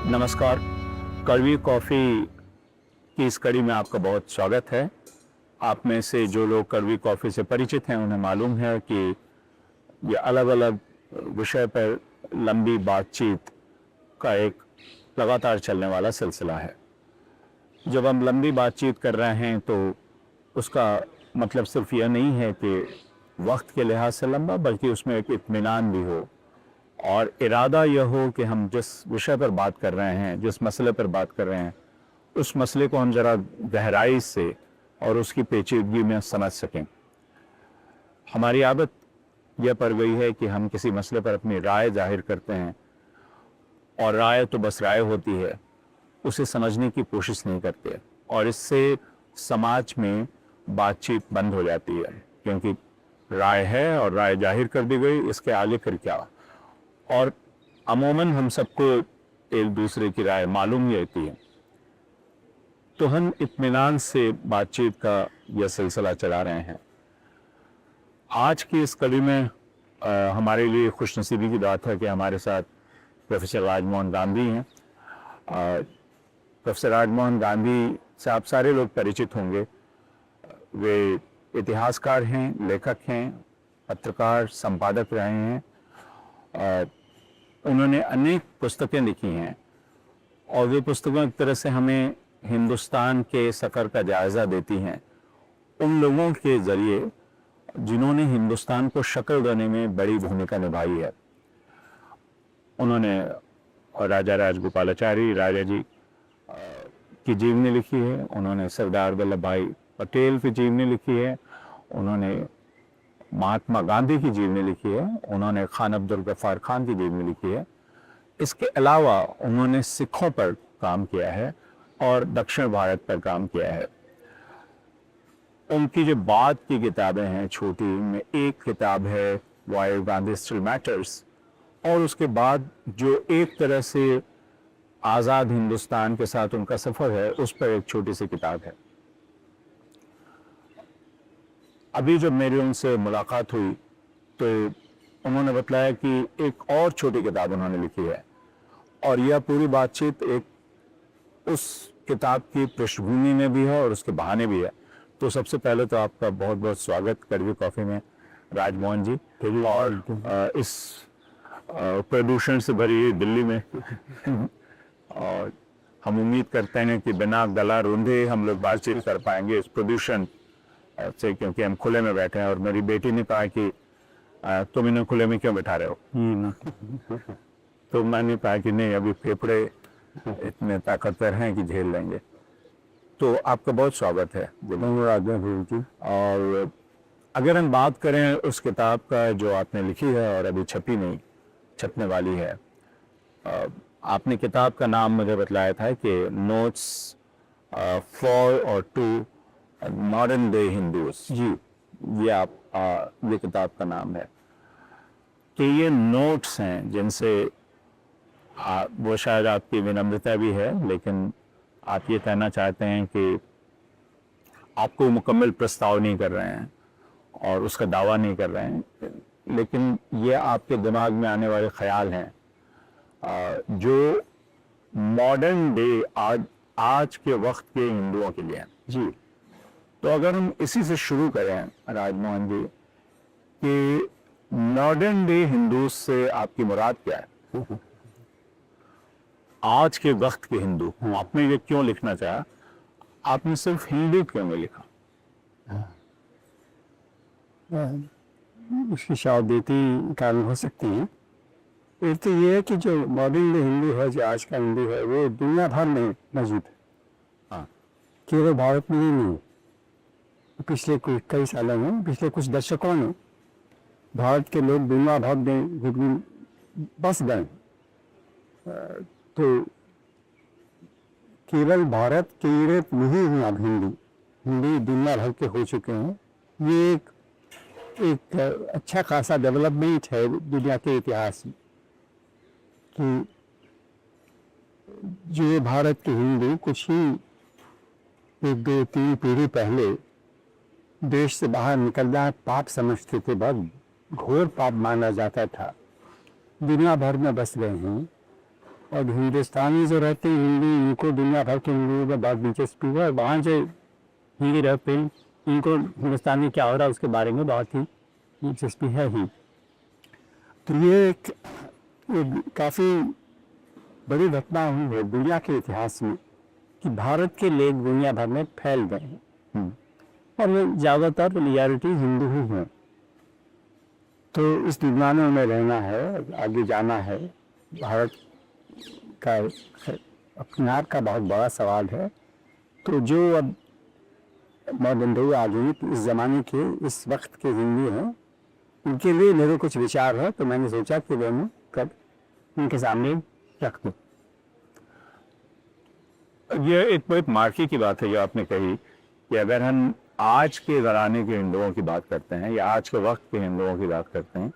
नमस्कार। कड़वी कॉफ़ी की इस कड़ी में आपका बहुत स्वागत है। आप में से जो लोग कड़वी कॉफ़ी से परिचित हैं उन्हें मालूम है कि ये अलग अलग विषय पर लंबी बातचीत का एक लगातार चलने वाला सिलसिला है। जब हम लंबी बातचीत कर रहे हैं तो उसका मतलब सिर्फ यह नहीं है कि वक्त के लिहाज से लंबा, बल्कि उसमें एक इत्मीनान भी हो और इरादा यह हो कि हम जिस विषय पर बात कर रहे हैं, जिस मसले पर बात कर रहे हैं, उस मसले को हम ज़रा गहराई से और उसकी पेचीदगी में समझ सकें। हमारी आदत यह पड़ गई है कि हम किसी मसले पर अपनी राय जाहिर करते हैं और राय तो बस राय होती है, उसे समझने की कोशिश नहीं करते और इससे समाज में बातचीत बंद हो जाती है, क्योंकि राय है और राय जाहिर कर दी गई, इसके आगे फिर क्या। और अमूमन हम सबको एक दूसरे की राय मालूम ही रहती है, तो हम इत्मीनान से बातचीत का यह सिलसिला चला रहे हैं। आज की इस कड़ी में हमारे लिए खुशनसीबी की बात है कि हमारे साथ प्रोफेसर राजमोहन गांधी हैं। प्रोफेसर राजमोहन गांधी से आप सारे लोग परिचित होंगे। वे इतिहासकार हैं, लेखक हैं, पत्रकार, संपादक रहे हैं। उन्होंने अनेक पुस्तकें लिखी हैं और वे पुस्तकें एक तरह से हमें हिंदुस्तान के सफ़र का जायज़ा देती हैं उन लोगों के ज़रिए जिन्होंने हिंदुस्तान को शक्ल देने में बड़ी भूमिका निभाई है। उन्होंने राजा राजगोपालाचारी राजा जी की जीवनी लिखी है, उन्होंने सरदार वल्लभ भाई पटेल की जीवनी लिखी है, उन्होंने महात्मा गांधी की जीवनी लिखी है, उन्होंने खान अब्दुल गफ्फार खान की जीवनी लिखी है। इसके अलावा उन्होंने सिखों पर काम किया है और दक्षिण भारत पर काम किया है। उनकी जो बाद की किताबें हैं छोटी, में एक किताब है वाई गांधी स्टिल मैटर्स, और उसके बाद जो एक तरह से आज़ाद हिंदुस्तान के साथ उनका सफ़र है उस पर एक छोटी सी किताब है। अभी जब मेरी उनसे मुलाकात हुई तो उन्होंने बताया कि एक और छोटी किताब उन्होंने लिखी है और यह पूरी बातचीत एक उस किताब की पृष्ठभूमि में भी है और उसके बहाने भी है। तो सबसे पहले तो आपका बहुत बहुत स्वागत कड़वी कॉफ़ी में राजमोहन जी। और इस प्रदूषण से भरी दिल्ली में और हम उम्मीद करते हैं कि बिना गला रूंधे हम लोग बातचीत कर पाएंगे इस प्रदूषण से, क्योंकि हम खुले में बैठे हैं। और मेरी बेटी ने कहा कि तुम इन्हें खुले में क्यों बैठा रहे हो, तो मैंने कहा कि नहीं, अभी फेफड़े इतने ताकतवर हैं कि झेल लेंगे। तो आपका बहुत स्वागत है। धन्यवाद जी। और अगर हम बात करें उस किताब का जो आपने लिखी है और अभी छपी नहीं, छपने वाली है, आपने किताब का नाम मुझे बतलाया था कि नोट्स फॉर और टू मॉडर्न डे हिंदूज। जी, ये किताब का नाम है। कि ये नोट्स हैं जिनसे वो शायद आपकी विनम्रता भी है, लेकिन आप ये कहना चाहते हैं कि आपको मुकम्मल प्रस्ताव नहीं कर रहे हैं और उसका दावा नहीं कर रहे हैं, लेकिन ये आपके दिमाग में आने वाले ख्याल हैं जो मॉडर्न डे आज के वक्त के हिंदुओं के लिए हैं। जी, तो अगर हम इसी से शुरू करें राजमोहन जी कि मॉडर्न डे हिंदू से आपकी मुराद क्या है? आज के वक्त के हिंदू, आपने ये क्यों लिखना चाहा? आपने सिर्फ हिंदू क्यों नहीं लिखा? उसकी शायद कारण हो सकती है। एक तो ये है कि जो मॉडर्न डे हिंदू है, जो आज का हिंदू है, वो दुनिया भर में मौजूद है। हाँ, केवल भारत में ही नहीं। पिछले कई सालों में, पिछले कुछ दशकों में भारत के लोग दुनिया भर में बस गए। तो केवल भारत के यूरोप नहीं है अब हिंदू दुनिया भर के हो चुके हैं। ये एक अच्छा खासा डेवलपमेंट है दुनिया के इतिहास में कि जो भारत के हिंदू कुछ ही 1-2-3 पीढ़ी पहले देश से बाहर निकलना पाप समझते थे, बहुत घोर पाप माना जाता था, दुनिया भर में बस गए हैं और हिंदुस्तानी जो रहते हैं हिंदी, इनको दुनिया भर के हिंदुओं में बहुत दिलचस्पी है, और वहाँ जो हिंदी रहते हैं इनको हिंदुस्तानी क्या हो रहा है उसके बारे में बहुत ही दिलचस्पी है ही। तो ये काफ़ी बड़ी घटना हुई है दुनिया के इतिहास में कि भारत के लोग दुनिया भर में फैल गए हैं, और ये ज़्यादातर मेजॉरिटी हिंदू ही हैं। तो इस दुनिया में हमें रहना है, आगे जाना है। भारत का अपने आप का बहुत बड़ा सवाल है। तो जो अब मॉडर्न डे आधुनिक इस ज़माने के इस वक्त के हिंदू हैं, उनके लिए मेरे कुछ विचार है, तो मैंने सोचा कि मैं कब उनके सामने रख दूँ। ये एक मार्के की बात है जो आपने कही कि अगर हम आज के ज़माने के हिंदुओं की बात करते हैं या आज के वक्त के हिंदुओं की बात करते हैं,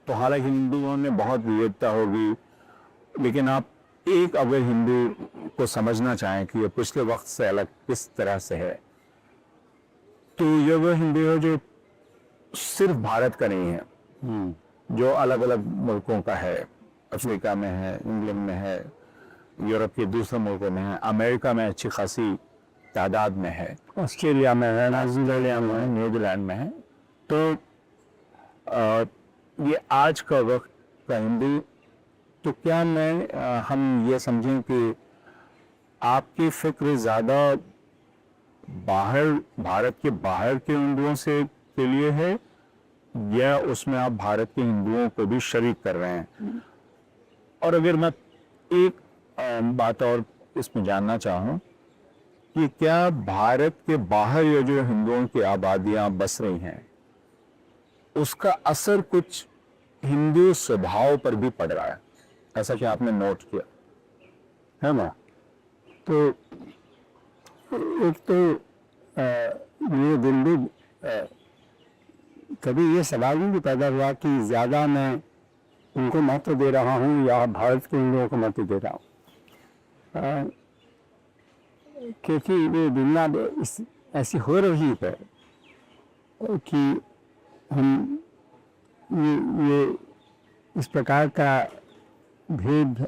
तो हालांकि हिंदुओं में बहुत विविधता होगी, लेकिन आप एक अगर हिंदू को समझना चाहें कि ये पिछले वक्त से अलग किस तरह से है, तो ये वो हिंदू है जो सिर्फ भारत का नहीं है, जो अलग अलग मुल्कों का है। अफ्रीका में है, इंग्लैंड में है, यूरोप के दूसरे मुल्कों में है, अमेरिका में अच्छी खासी तादाद में है, ऑस्ट्रेलिया में है, न्यूजीलैंड में है। तो ये आज का वक्त का हिंदू, तो क्या हम ये समझें कि आपकी फिक्र ज़्यादा बाहर, भारत के बाहर के हिंदुओं से के लिए है, या उसमें आप भारत के हिंदुओं को भी शरीक कर रहे हैं? और अगर मैं एक बात और इसमें जानना चाहूँ कि क्या भारत के बाहर ये जो हिंदुओं की आबादियां बस रही हैं, उसका असर कुछ हिंदू स्वभाव पर भी पड़ रहा है, ऐसा कि आपने नोट किया है ना? तो एक तो ये दिल्ली कभी ये सवाल नहीं पैदा हुआ कि ज़्यादा मैं उनको महत्व दे रहा हूँ या भारत के हिंदुओं को महत्व दे रहा हूँ, क्योंकि ये दुनिया ऐसी हो रही है कि हम ये इस प्रकार का भेद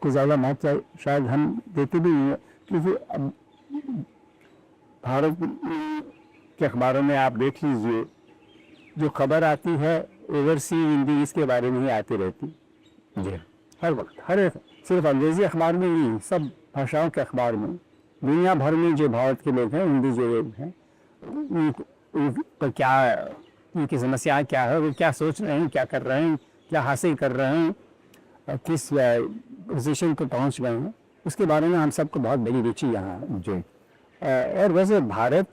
को ज़्यादा महत्व शायद हम देते भी नहीं हैं, क्योंकि अब भारत के अखबारों में आप देख लीजिए, जो खबर आती है ओवरसी हिंदी इसके बारे में ही आती रहती जी, हर वक्त, हर एक, सिर्फ अंग्रेजी अखबार में नहीं, सब भाषाओं के अखबार में, दुनिया भर में जो भारत के लोग हैं, हिंदू जो लोग हैं, उनका क्या, उनकी समस्याएं क्या है, वो क्या सोच रहे हैं, क्या कर रहे हैं, क्या हासिल कर रहे हैं, किस पोजीशन पर पहुंच गए हैं, उसके बारे में हम सबको बहुत बड़ी रुचि यहाँ है जी। और वैसे भारत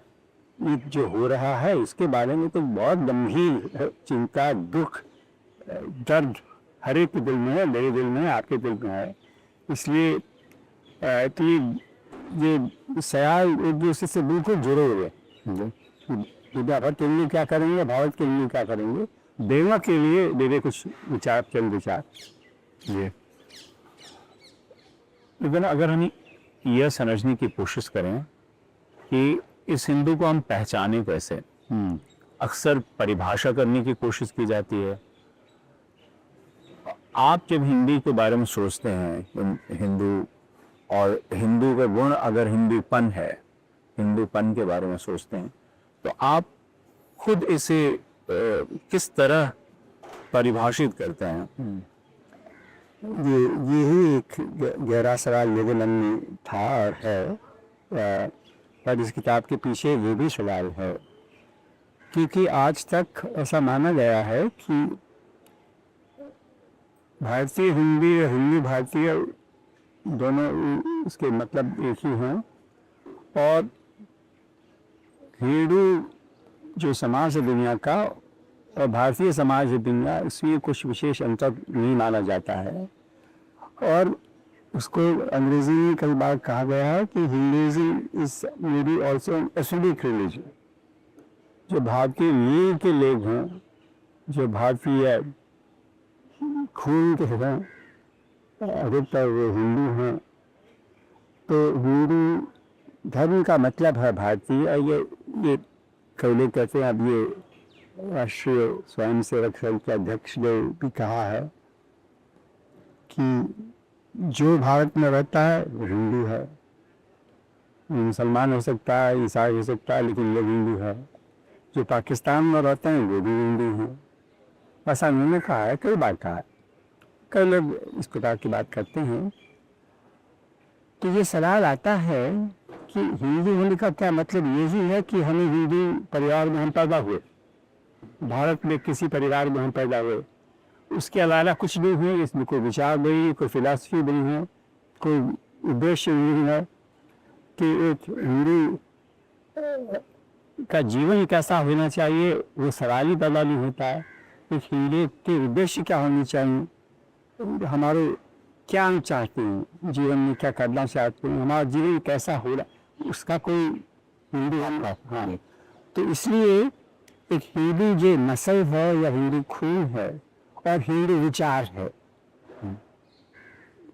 जो हो रहा है उसके बारे में तो बहुत गंभीर चिंता, दुख, दर्द हर एक के दिल में है, मेरे दिल में है, आपके दिल में है। इसलिए तो ये सयाल एक दूसरे से बिल्कुल जुड़े हुए दुनिया भर के लिए क्या करेंगे, भारत के लिए क्या करेंगे, देना के लिए मेरे कुछ विचार, चंद विचार ये। लेकिन अगर हम यह समझने की कोशिश करें कि इस हिंदू को हम पहचाने कैसे, अक्सर परिभाषा करने की कोशिश की जाती है। आप जब हिंदी के बारे में सोचते हैं, हिंदू और हिंदू का गुण अगर हिंदूपन है, हिंदूपन के बारे में सोचते हैं, तो आप खुद इसे किस तरह परिभाषित करते हैं? यही एक गहरा सवाल मेरे मन में था और है, पर इस किताब के पीछे ये भी सवाल है, क्योंकि आज तक ऐसा माना गया है कि भारतीय हिंदी और हिंदी भारतीय दोनों उसके मतलब एक ही हैं, और हिंदू जो समाज है दुनिया का और भारतीय समाज है दुनिया, इसमें कुछ विशेष अंतर नहीं माना जाता है। और उसको अंग्रेजी में कई बार कहा गया है कि Hinduism is may be also acidic religion. जो भारतीय मूल के लोग हैं, जो भारतीय खून के हैं, अधिकतर वो हिंदू हैं। तो हिंदू धर्म का मतलब है भारतीय। ये कई लोग कहते हैं, अब ये राष्ट्रीय स्वयंसेवक संघ के अध्यक्ष ने भी कहा है कि जो भारत में रहता है वो हिंदू है, मुसलमान हो सकता है, ईसाई हो सकता है, लेकिन लोग हिंदू है। जो पाकिस्तान में रहते हैं वो भी हिंदू हैं। ऐसा उन्होंने कहा है, कई बार कहा है। कई लोग इस प्रकार की बात करते हैं। तो ये सवाल आता है कि हिंदू होने का क्या मतलब यही है कि हमें हिंदू परिवार में हम पैदा हुए, भारत में किसी परिवार में हम पैदा हुए, उसके अलावा कुछ नहीं हुई, इसमें कोई विचार नहीं, कोई फिलॉसफी नहीं है, कोई उद्देश्य नहीं है कि एक हिंदू का जीवन कैसा होना चाहिए, वो सवाल ही पैदा नहीं होता है। एक हिंदू के उद्देश्य क्या होनी चाहिए, हमारे क्या हम चाहते हैं, जीवन में क्या करना चाहते हैं, हमारा जीवन कैसा हो रहा, उसका कोई हिंदू हम। हाँ, तो इसलिए एक हिंदू जो नस्ल है या हिंदू खून है और हिंदू विचार है,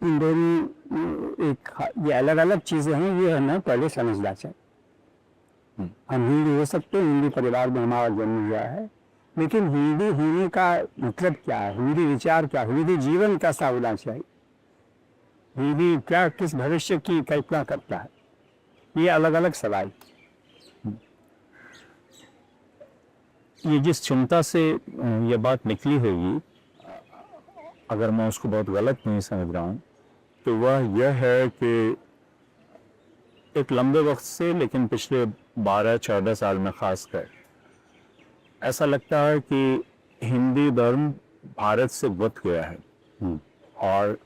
इन दोनों एक ये अलग अलग चीजें हैं, ये हमें पहले समझना चाहिए। हम हिंदू हो सकते हैं, हिंदू परिवार में हमारा जन्म हुआ है, लेकिन हिंदू होने का मतलब क्या है, हिंदू विचार क्या है, हिंदू जीवन कैसा होना चाहिए, हिंदू क्या किस भविष्य की कल्पना करता है, ये अलग अलग सवाल। ये जिस चिंता से ये बात निकली होगी, अगर मैं उसको बहुत गलत नहीं समझ रहा हूँ, तो वह यह है कि एक लंबे वक्त से, लेकिन पिछले 12-14 साल में खासकर ऐसा लगता है कि हिंदू धर्म भारत से बच गया है और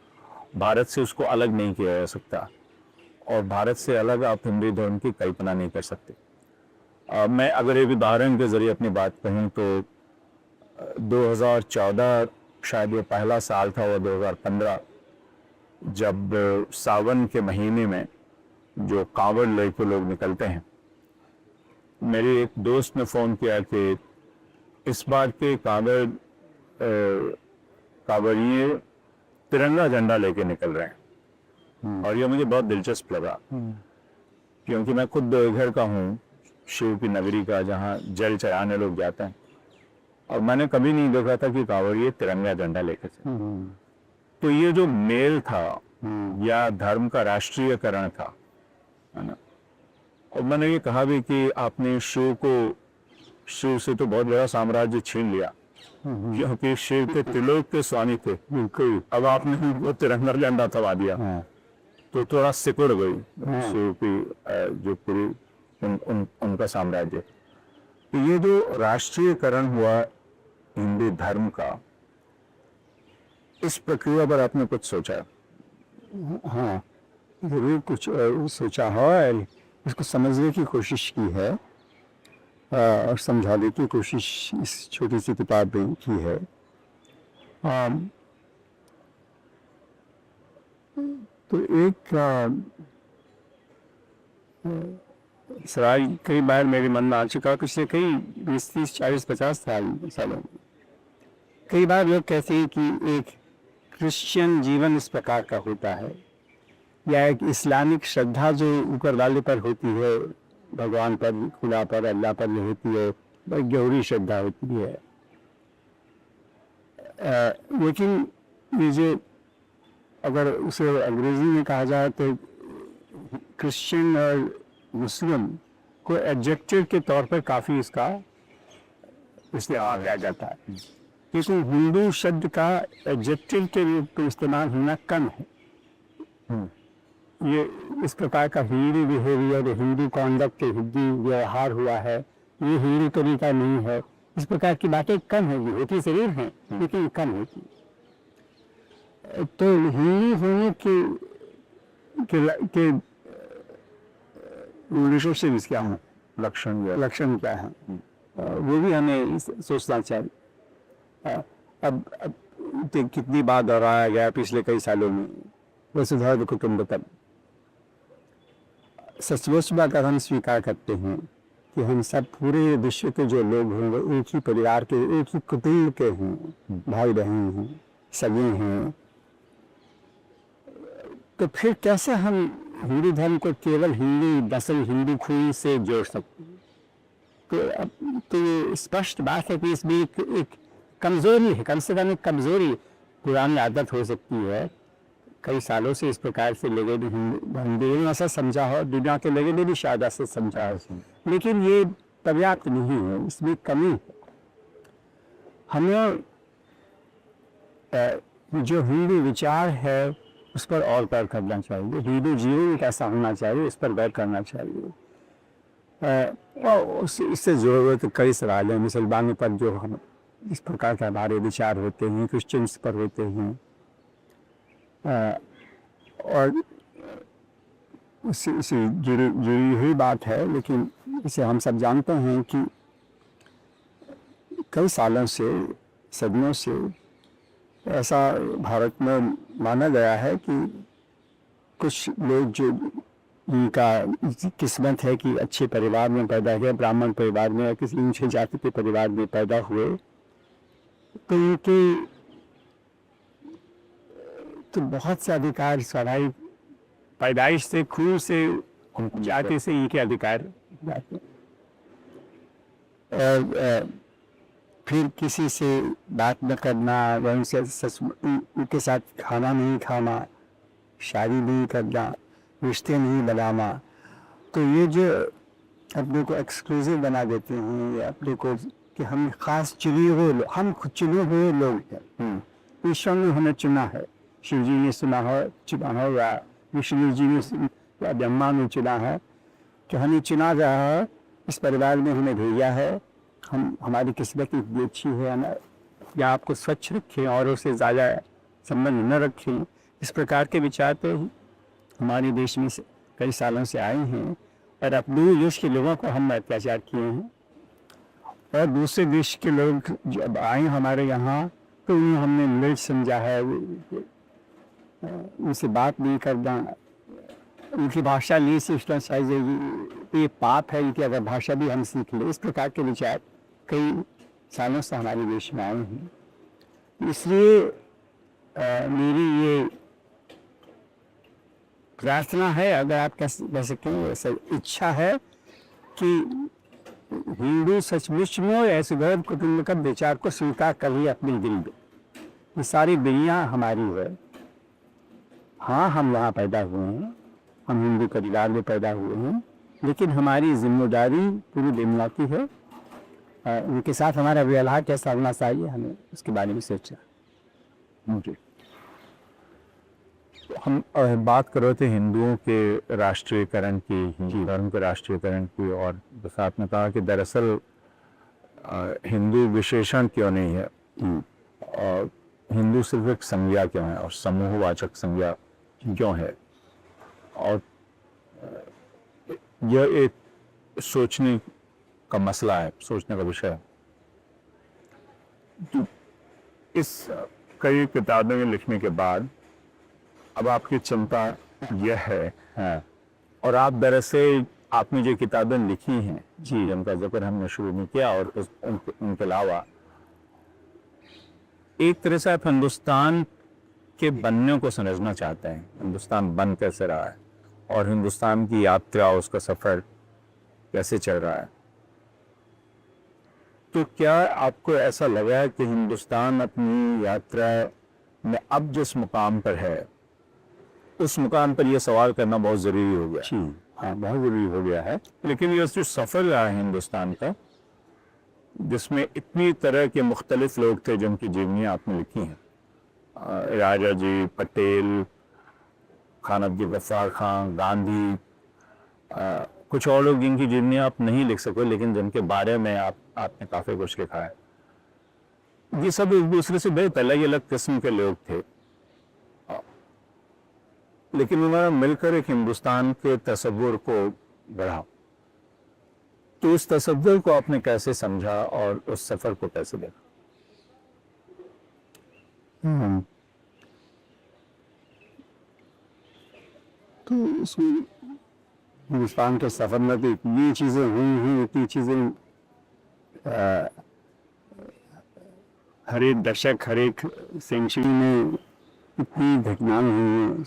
भारत से उसको अलग नहीं किया जा सकता, और भारत से अलग आप हिंदू धर्म की कल्पना नहीं कर सकते। मैं अगर एक उदाहरण के जरिए अपनी बात कहूँ तो 2014 शायद ये पहला साल था, और 2015 जब सावन के महीने में जो कांवड़ लेके लोग निकलते हैं, मेरे एक दोस्त ने फ़ोन किया कि इस बार के कांवड़िए तिरंगा झंडा लेके निकल रहे हैं। और ये मुझे बहुत दिलचस्प लगा, क्योंकि मैं खुद देवघर का हूँ, शिव की नगरी का, जहाँ जल चढ़ाने लोग जाते हैं, और मैंने कभी नहीं देखा था कि कांवड़िए तिरंगा झंडा लेकर चले। तो ये जो मेल था या धर्म का राष्ट्रीयकरण था, है ना। और मैंने ये कहा भी कि आपने शिव से तो बहुत बड़ा साम्राज्य छीन लिया, क्योंकि शिव के त्रिलोक के स्वामी थे, अब आपने उनको तिरंगा झंडा थमा दिया, तो थोड़ा सिकुड़ गई शिव की जो पूरी उनका साम्राज्य। तो ये जो राष्ट्रीयकरण हुआ हिंदू धर्म का, इस प्रक्रिया पर आपने कुछ सोचा? हाँ, जरूर कुछ सोचा है, इसको समझने की कोशिश की है और समझाने की कोशिश इस छोटी सी किताब में की है। तो एक सवाल कई बार मेरे मन में आ चुका, पिछले कई 20, 30, 40, 50 सालों में कई बार लोग कहते हैं कि एक क्रिश्चियन जीवन इस प्रकार का होता है, या एक इस्लामिक श्रद्धा जो ऊपर वाले पर होती है, भगवान पर, खुदा पर, अल्लाह पर जो होती है, वह गहरी श्रद्धा होती है। लेकिन ये जो अगर उसे अंग्रेजी में कहा जाए तो क्रिश्चियन और मुस्लिम को एडजेक्टिव के तौर पर काफ़ी इसका इस्तेमाल किया जाता है, लेकिन हिंदू शब्द का एडजेक्टिव के रूप में इस्तेमाल होना कम है। ये इस प्रकार का हिंदू बिहेवियर, हिंदू कॉन्डक्ट, हिंदू व्यवहार हुआ है, ये हिंदू तरीका नहीं है, इस प्रकार की बातें कम होगी, होती जरूर हैं लेकिन कम होती। तो हिंदू होने के रिलेशनशिप क्या है, लक्षण क्या है, वो भी हमें सोचना चाहिए। अब कितनी बार दोहराया गया पिछले कई सालों में वसुधैव कुटुंबकम। सचमुच में अगर हम स्वीकार करते हैं कि हम सब पूरे विश्व के जो लोग हैं वो एक ही परिवार के, एक ही कुटुंब के हैं, भाई बहन हैं, सगे हैं, तो फिर कैसे हम हिंदू धर्म को केवल हिंदू नस्ल, हिंदू खून से जोड़ सकते हैं? तो ये स्पष्ट बात है कि इसमें एक कमजोरी है, कम से कम एक कमजोरी, पुरानी आदत हो सकती है कई सालों से इस प्रकार से लोगों ने हिंदू ने ऐसा समझा हो, दुनिया के लोगों ने भी शायद ऐसा समझा हो, लेकिन ये पर्याप्त नहीं है, इसमें कमी है। हमें जो हिंदू विचार है उस पर और गौर करना चाहिए, हिंदू जीवन कैसा होना चाहिए उस पर गौर करना चाहिए। और इससे ज़रूरत कई सवाल हैं, मुसलमानों पर जो हम इस प्रकार के हमारे विचार होते हैं, क्रिश्चियंस पर होते हैं, और इससे जुड़ी हुई बात है। लेकिन इसे हम सब जानते हैं कि कई सालों से, सदियों से ऐसा भारत में माना गया है कि कुछ लोग जो उनका किस्मत है कि अच्छे परिवार में पैदा हुए, ब्राह्मण परिवार में या किसी ऊंचे जाति के परिवार में पैदा हुए, तो उनकी तो बहुत से अधिकार स्वाभाविक पैदाइश से, खून से, जाति से इनके अधिकार जाते हैं। और फिर किसी से बात न करना, उनसे उनके साथ खाना नहीं खाना, शादी नहीं करना, रिश्ते नहीं बनाना, तो ये जो अपने को एक्सक्लूसिव बना देते हैं, या अपने को कि हम खास चुने हुए, हम खुद चुने हुए लोग हैं, ईश्वर ने हमें चुना है, शिव जी ने चुना हो या विष्णु जी ने या ब्रह्मा ने चुना है, कि हमें चुना गया है, इस परिवार में हमें भेजा है, हम हमारी किस्मत इतनी अच्छी है ना, या आपको स्वच्छ रखें और उससे ज़्यादा संबंध न रखें। इस प्रकार के विचार तो हमारे देश में कई सालों से आए हैं, और अपने देश के लोगों को हम अत्याचार किए हैं, और दूसरे देश के लोग जब आए हमारे यहाँ तो उन्हें हमने निर्लज समझा है, उनसे बात नहीं करना, उनकी भाषा नहीं सीखना चाहिए, ये पाप है, इनकी अगर भाषा भी हम सीख लें। इस प्रकार के विचार कई सालों से हमारे देश में आए हैं। इसलिए मेरी ये प्रार्थना है, अगर आप कह सकते हैं वैसे इच्छा है, कि हिंदू सचमुच में ऐसे गर्भ कुटुंब का विचार को स्वीकार कर लिया अपने दिल में। ये सारी दुनिया हमारी है। हाँ, हम वहाँ पैदा हुए हैं, हम हिंदू परिवार में पैदा हुए हैं, लेकिन हमारी जिम्मेदारी पूरी दुनिया की है। उनके साथ हमारा व्यवहार कैसा होना चाहिए, हमें उसके बारे में सोचा। जी, हम बात कर रहे थे हिंदुओं के राष्ट्रीयकरण की, हिंदू धर्म के राष्ट्रीयकरण की, और जैसा आपने कहा कि दरअसल हिंदू विशेषण क्यों नहीं है, और हिंदू सिर्फ एक संज्ञा क्यों है, और समूहवाचक संज्ञा क्यों है, और यह एक सोचने का मसला है, सोचने का विषय है। तो इस कई किताबें लिखने के बाद अब आपकी चिंता यह है, और आप दरअसल आपने जो किताबें लिखी हैं जी, जिनका जिक्र हमने शुरू में किया, और उनके अलावा एक तरह से आप हिंदुस्तान के बनने को समझना चाहते हैं, हिंदुस्तान बन कैसे रहा है, और हिंदुस्तान की यात्रा, उसका सफर कैसे चल रहा है। तो क्या आपको ऐसा लगा है कि हिंदुस्तान अपनी यात्रा में अब जिस मुकाम पर है, उस मुकाम पर यह सवाल करना बहुत जरूरी हो गया? जी हाँ, बहुत जरूरी हो गया है। लेकिन ये जो सफर रहा है हिंदुस्तान का, जिसमें इतनी तरह के मुख्तलिफ लोग थे जिनकी जीवनियाँ आपने लिखी हैं, राजा जी, पटेल, खान अब्दुल गफ्फार खान, गांधी, कुछ और लोग जिनकी जीवनियाँ आप नहीं लिख सके, लेकिन जिनके बारे में आपने काफ़ी कुछ लिखा है। ये सब एक दूसरे से बेहद अलग अलग किस्म के लोग थे, लेकिन उन्होंने मिलकर एक हिंदुस्तान के तस्वुर को बढ़ा। तो उस तस्वुर को आपने कैसे समझा और उस सफर को कैसे देखा? तो इसमें हिंदुस्तान के सफर में तो इतनी चीजें हुई हैं, इतनी चीजें हर एक दशक, हर एक सेंचुरी में इतनी घटनाएं हुई हैं,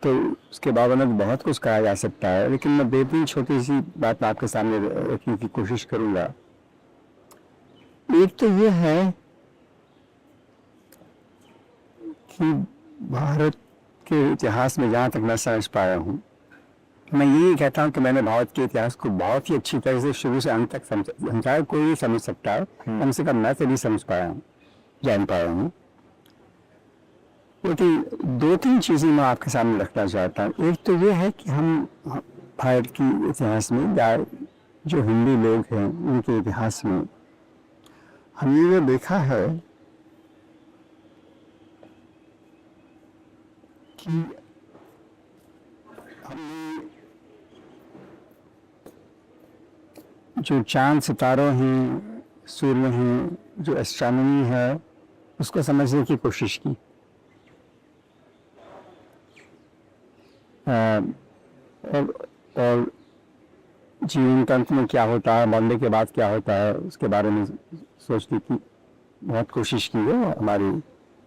तो उसके बावजूद बहुत कुछ कहा जा सकता है। लेकिन मैं दो तीन छोटी सी बात आपके सामने रखने की कोशिश करूंगा। एक तो ये है कि भारत के इतिहास में जहाँ तक मैं समझ पाया हूँ, मैं यही कहता हूँ कि मैंने भारत के इतिहास को बहुत ही अच्छी तरह से शुरू से अंत तक समझा। कोई नहीं समझ सकता है, कम से कम मैं तो नहीं समझ पाया हूँ, जान पाया हूँ। लेकिन दो तीन चीज़ें मैं आपके सामने रखना चाहता हूँ। एक तो ये है कि हम भारत की इतिहास में या जो हिंदी लोग हैं उनके इतिहास में हमने ये देखा है कि हमने जो चांद सितारों हैं, सूर्य हैं, जो एस्ट्रोनॉमी है, उसको समझने की कोशिश की। और जीवन तंत्र में क्या होता है, मरने के बाद क्या होता है, उसके बारे में सोचने की बहुत कोशिश की है हमारे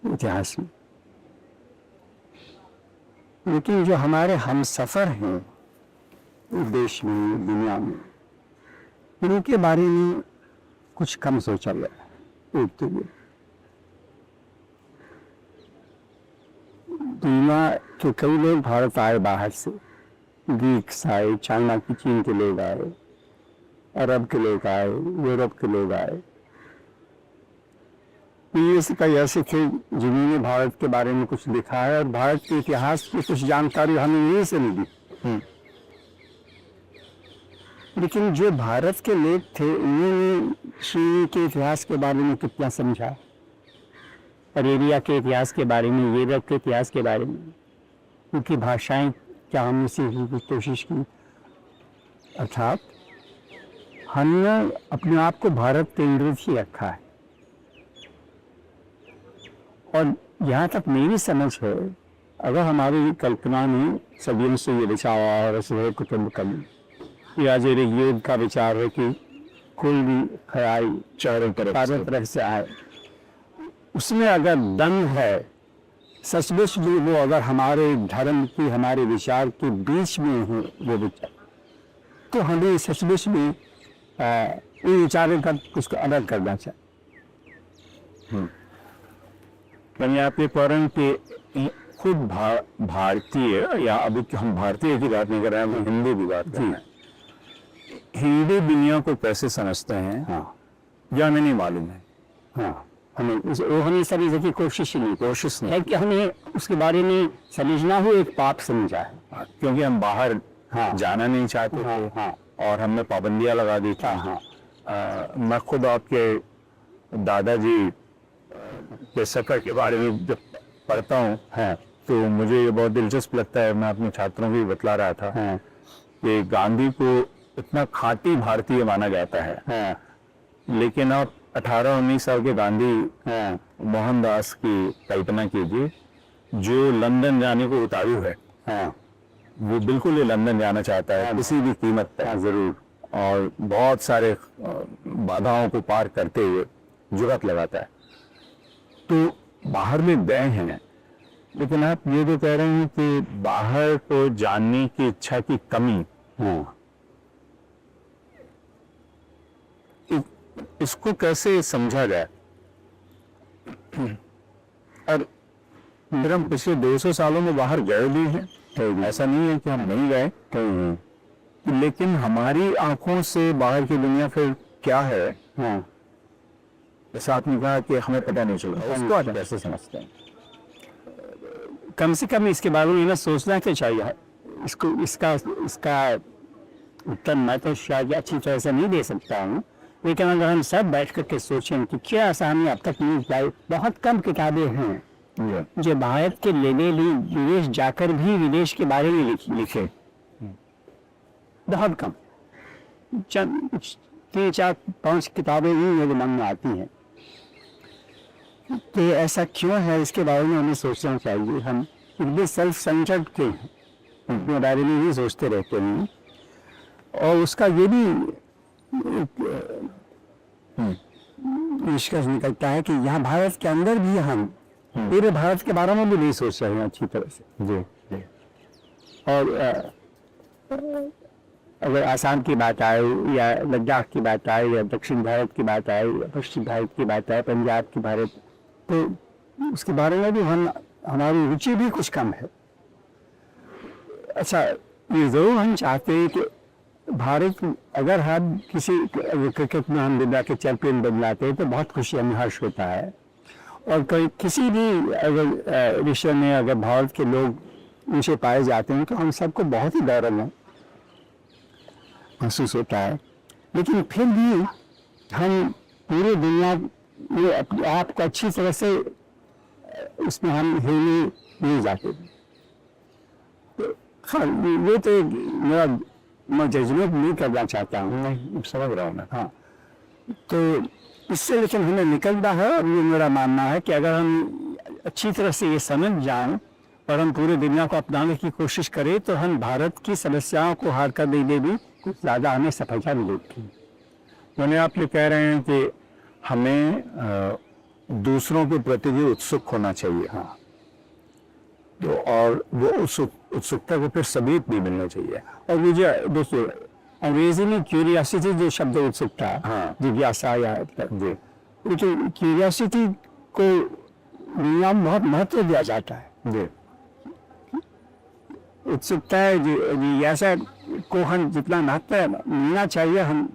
इतिहास में। लेकिन जो हमारे हम सफ़र हैं देश में, दुनिया में, उनके बारे में कुछ कम सोचा गया। एक तो ये दुनिया के कई लोग भारत आए बाहर से, ग्रीक्स आए, चाइना की, चीन के लोग आए, अरब के लोग आए, यूरोप के लोग आए। ये से कई ऐसे थे जिन्होंने भारत के बारे में कुछ लिखा है और भारत के इतिहास की कुछ जानकारी हमें यही से मिली। लेकिन जो भारत के लोग थे उन्होंने श्री के इतिहास के बारे में कितना समझा, अरेबिया के इतिहास के बारे में, यूरोप के इतिहास के बारे में, उनकी भाषाएं क्या हमने सीखने की कोशिश की। अर्थात हमने अपने आप को भारत केंद्रित ही रखा है। और यहाँ तक मेरी समझ है, अगर हमारी कल्पना में सदियों से ये विचार और रसूल कुतुब कमी या जो योग का विचार है कि कोई भी ख्याल चारों तरफ से आए, उसमें अगर दम है, सचमुच भी वो अगर हमारे धर्म की, हमारे विचार के बीच में है वो विचार, तो हमें सचमुच भी इन विचारों का कुछ अलग करना चाहिए। यानी आप ये कह रहे हैं कि खुद भारतीय, या अभी हम भारतीय की बात नहीं कर रहे हैं, हम हिंदी की बात कर रहे हैं, हिंदी दुनिया को कैसे समझते हैं, हाँ, या हमें नहीं मालूम है। हाँ, हमें समझने की कोशिश नहीं है कि हमें उसके बारे में समझना हो, एक पाप समझा है। हाँ, क्योंकि हम बाहर जाना नहीं चाहते थे। हाँ, और हमने पाबंदियां लगा दी थी। मैं खुद आपके दादाजी के सफ़र के बारे में जब पढ़ता हूँ तो मुझे ये बहुत दिलचस्प लगता है। मैं अपने छात्रों को भी बतला रहा था कि गांधी को इतना खाँटी भारतीय माना जाता है, लेकिन आप 18-19 साल के गांधी मोहनदास की कल्पना कीजिए, जो लंदन जाने को उतारू है। वो बिल्कुल ही लंदन जाना चाहता है किसी भी कीमत पर, जरूर, और बहुत सारे बाधाओं को पार करते हुए जुर्रत लगाता है। तो बाहर में गए हैं, लेकिन आप ये जो कह रहे हैं कि बाहर को जानने की इच्छा की कमी, इसको कैसे समझा जाए? और फिर हम पिछले 200 सालों में बाहर गए भी हैं, ऐसा नहीं है कि हम नहीं गए, लेकिन हमारी आंखों से बाहर की दुनिया फिर क्या है, जैसा आपने कहा कि हमें पता नहीं चला, उसको आप कैसे समझते हैं? कम से कम इसके बारे में सोचना तो चाहिए। इसका उत्तर मैं तो शायद अच्छी तरह से नहीं दे सकता हूँ, लेकिन अगर हम सब बैठ करके सोचें कि क्या ऐसा हमने अब तक नहीं किया। बहुत कम किताबें हैं जो भारत के लेने लिए विदेश जाकर भी विदेश के बारे में लिखे, बहुत कम, 3-4-5 किताबें ही मेरे मन में आती हैं। तो ऐसा क्यों है, इसके बारे में हमें सोचना चाहिए। हम इतने सेल्फ सेंटर्ड क्यों हैं, अपने बारे में ही सोचते रहते हैं। और उसका ये भी निष्कर्ष निकलता है कि यहाँ भारत के अंदर भी हम पूरे भारत के बारे में भी नहीं सोच रहे हैं अच्छी तरह से। जी। और अगर आसाम की बात आए, या लद्दाख की बात आए, या दक्षिण भारत की बात आए, या पश्चिम भारत की बात आए, पंजाब की भारत, तो उसके बारे में भी हमारी रुचि भी कुछ कम है। अच्छा, ये ज़रूर हम चाहते हैं कि भारत, अगर हम किसी क्रिकेट में हम दुनिया के चैंपियन बन जाते हैं तो बहुत खुशी हमें हर्ष होता है। और कोई किसी भी अगर विषय में अगर भारत के लोग ऊंचे पाए जाते हैं तो हम सबको बहुत ही गौरव महसूस होता है। लेकिन फिर भी हम पूरे दुनिया में अपने आप को अच्छी तरह से इसमें हम हिलने नहीं जाते। तो हाँ, ये तो मेरा, मैं जजमेंट नहीं करना चाहता हूँ, मैं समझ रहा हूँ मैं। हाँ, तो इससे लेकिन हमें निकलना है, और ये मेरा मानना है कि अगर हम अच्छी तरह से ये समझ जाएं और हम पूरे दुनिया को अपनाने की कोशिश करें तो हम भारत की समस्याओं को हल करने में भी कुछ ज़्यादा हमें सफलता मिलेगी। मैंने आप ये कह रहे हैं कि हमें दूसरों के प्रति भी उत्सुक होना चाहिए। हाँ, तो और वो उत्सुकता को फिर सबूत भी मिलना चाहिए। और मुझे दोस्तों अंग्रेजी में क्यूरियोसिटी जो शब्द उत्सुकता, हाँ, जिज्ञासा या जी, लेकिन क्यूरियोसिटी को दुनिया में बहुत महत्व दिया जाता है। जी, उत्सुकता है जिज्ञासा को हम जितना महत्व मिलना चाहिए हम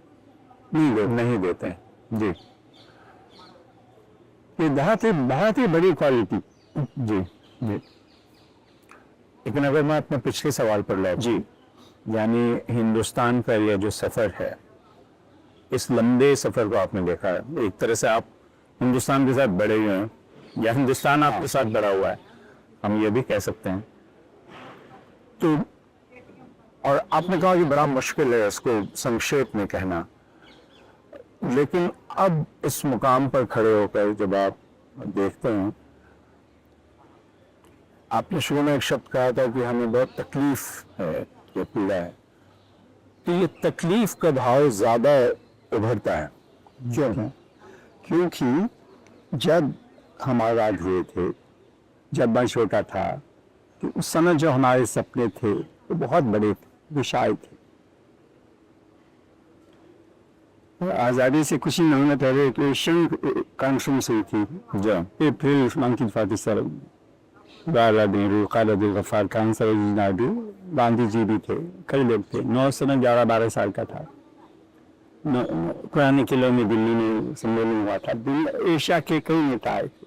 नहीं देते हैं। जी, ये बहुत ही बड़ी क्वालिटी। जी, जी। लेकिन अगर मैं अपने पिछले सवाल पर लौट, जी, यानी हिंदुस्तान का यह जो सफर है, इस लंबे सफर को आपने देखा है, एक तरह से आप हिंदुस्तान के साथ बड़े हुए हैं या हिंदुस्तान आपके साथ बड़ा हुआ है, हम ये भी कह सकते हैं। तो और आपने कहा कि बड़ा मुश्किल है इसको संक्षेप में कहना, लेकिन अब इस मुकाम पर खड़े होकर जब आप देखते हैं, आपने शुरू में एक शब्द कहा था कि हमें बहुत तकलीफ है, ये पीड़ा है, तो ये तकलीफ का भाव ज्यादा उभरता है। क्यों? क्योंकि जब हम आज़ाद हुए थे, जब मैं छोटा था, तो उस समय जो हमारे सपने थे वो बहुत बड़े थे, विशाल थे। आज़ादी से कुछ ही महीने पहले एक एशियन कॉन्फ्रेंस हुई थी, जो अप्रैल 1947, जवाहरलाल नेहरू, खालिद अब्दुल गफ्फार खान, सरोजिनी नायडू, गांधी जी भी थे, कई लोग थे। 9 समय 11-12 साल का था। पुराने किलों में दिल्ली में सम्मेलन हुआ था, एशिया के कई नेता आए थे।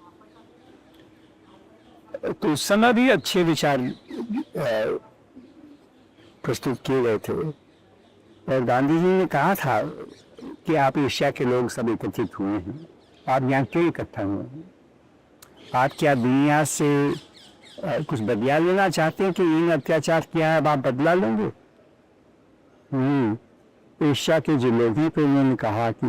तो उस समय भी अच्छे विचार प्रस्तुत किए गए थे, और गांधी जी ने कहा था कि आप एशिया के लोग सब एकत्रित हुए हैं, आप यहाँ क्यों इकट्ठा हुए हैं? आप क्या दुनिया से कुछ बदला लेना चाहते हैं कि इन अत्याचार किया है, आप बदला लेंगे? एशिया के जो लोग हैं, फिर उन्होंने कहा कि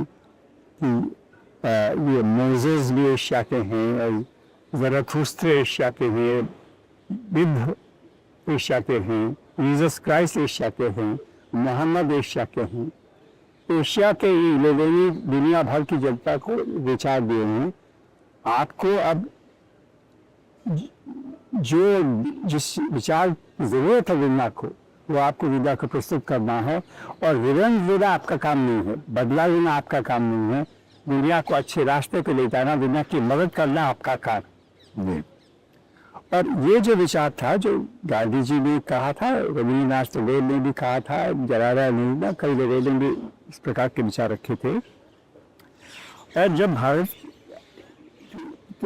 ये मोजेस भी एशिया के हैं, और ज़रथुस्त्र एशिया के हैं, बुद्ध एशिया के हैं, जीसस क्राइस्ट एशिया के हैं, मोहम्मद एशिया के हैं। एशिया के लोगों ने दुनिया भर की जनता को विचार दिए हैं, आपको अब जो जिस विचार की जरूरत है दुनिया को, वो आपको दुनिया को प्रस्तुत करना है। और रिवेंज लेना आपका काम नहीं है, बदला लेना आपका काम नहीं है, दुनिया को अच्छे रास्ते पे ले जाना, दुनिया की मदद करना आपका काम है। और ये जो विचार था, जो गांधी जी ने कहा था, रवींद्रनाथ टैगोर ने भी कहा था, जवाहरलाल नेहरू ने, कई लोगों ने भी इस प्रकार के विचार रखे थे। और जब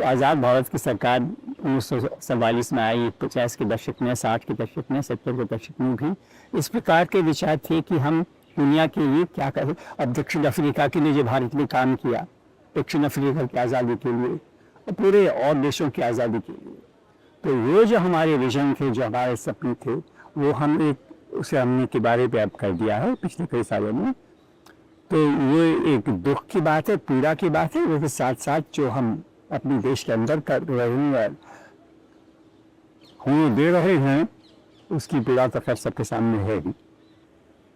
आज़ाद भारत की सरकार 1947 में आई, 50 के दशक में, 60 के दशक में, 70 के दशक में भी इस प्रकार के विचार थे कि हम दुनिया के लिए क्या करें। अब दक्षिण अफ्रीका के लिए जो भारत ने काम किया, दक्षिण अफ्रीका की आज़ादी के लिए और पूरे और देशों की आज़ादी के लिए, तो वो जो हमारे विजन थे, जो हमारे सपने थे, वो हम उसे हमने के बारे पे अब कर दिया है पिछले कई सालों में। तो वो एक दुख की बात है, पीड़ा की बात है। उसके साथ साथ जो हम अपने देश के अंदर कर रहे हैं, होने दे रहे हैं, उसकी पीड़ा तो खैर सबके सामने है ही।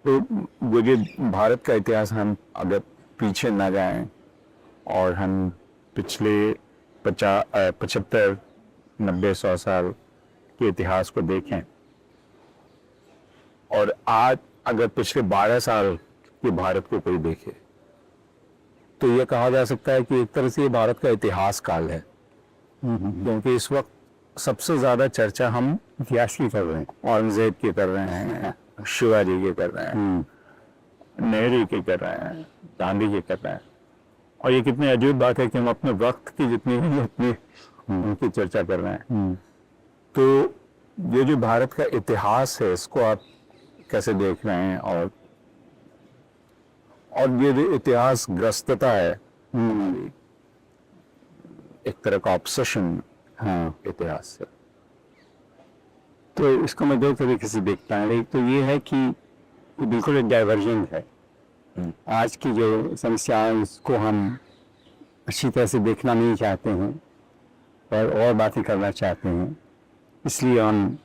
तो वो जो भारत का इतिहास, हम अगर पीछे न जाएं और हम पिछले 75, 90, 100 साल के इतिहास को देखें, और आज अगर पिछले 12 साल के भारत को कोई देखे, तो ये कहा जा सकता है कि एक तरह से ये भारत का इतिहास काल है। क्योंकि इस वक्त सबसे ज्यादा चर्चा हम इतिहास की कर रहे हैं। औरंगजेब की कर रहे हैं, शिवाजी की कर रहे हैं, नेहरू की कर रहे हैं, गांधी की कर रहे हैं। और ये कितनी अजीब बात है कि हम अपने वक्त की जितनी है उतनी उनकी चर्चा कर रहे हैं। तो ये जो भारत का इतिहास है इसको आप कैसे देख रहे हैं? और ये जो इतिहास ग्रस्तता है, एक तरह का ऑब्सेशन इतिहास से, तो इसको मैं दो तरीके से देखता हूँ। एक तो ये है कि ये बिल्कुल एक डाइवर्जन है। आज की जो समस्याएं उसको हम अच्छी तरह से देखना नहीं चाहते हैं और बातें करना चाहते हैं, इसलिए हम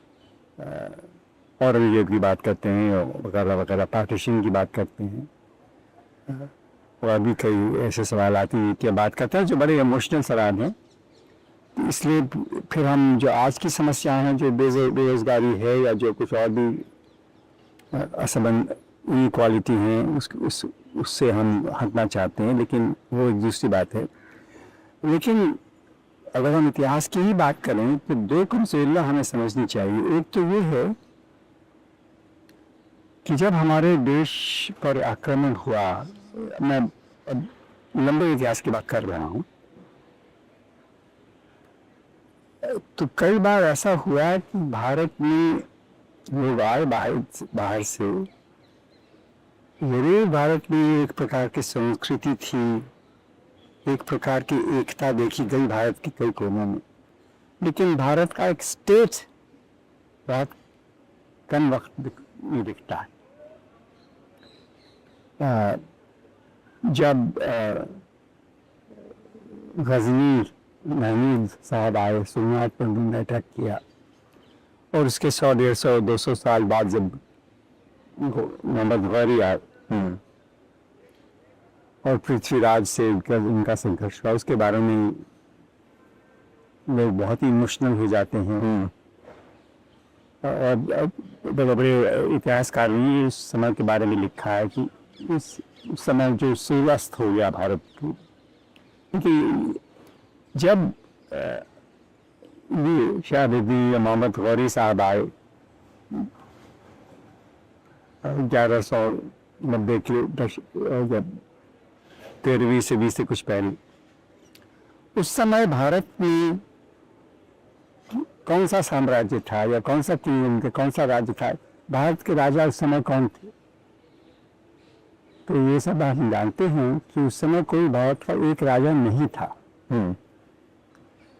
औरंगजेब की बात करते हैं वगैरह वगैरह, पार्टीशन की बात करते हैं। और अभी कई ऐसे सवाल आते हैं कि बात करते हैं जो बड़े इमोशनल सवाल हैं। इसलिए फिर हम जो आज की समस्याएं हैं, जो बेरोजगारी है या जो कुछ और भी असंबंध इक्वालिटी हैं, उससे हम हटना चाहते हैं, लेकिन वो एक दूसरी बात है। लेकिन अगर हम इतिहास की ही बात करें तो दो कमजोरियां हमें समझनी चाहिए। एक तो ये है कि जब हमारे देश पर आक्रमण हुआ, मैं लंबे इतिहास की बात कर रहा हूँ, तो कई बार ऐसा हुआ कि भारत में लोग आए बाहर से। जरूर भारत में एक प्रकार की संस्कृति थी, एक प्रकार की एकता देखी गई भारत के कई कोनों में, लेकिन भारत का एक स्टेट बहुत कम वक्त में दिखता है। जब गजनी महमूद साहब आए, सोमनाथ पर उन्होंने अटैक किया, और उसके 100, 150, 200 साल बाद जब मोहम्मद गौरी आए और पृथ्वीराज से उनका संघर्ष हुआ, उसके बारे में लोग बहुत ही इमोशनल हो जाते हैं। और बड़े बड़े इतिहासकार ने उस समय के बारे में लिखा है कि उस समय जो सूर्यास्त हो गया भारत की, क्योंकि जब ये शाहबेदी मोहम्मद गौरी साहब आए 1190 के जब 13वीं सदी से कुछ पहले, उस समय भारत में कौन सा साम्राज्य था या कौन सा किंगडम का कौन सा राज्य था, भारत के राजा उस समय कौन थे? तो ये सब हम जानते हैं कि उस समय कोई भारत का एक राजा नहीं था।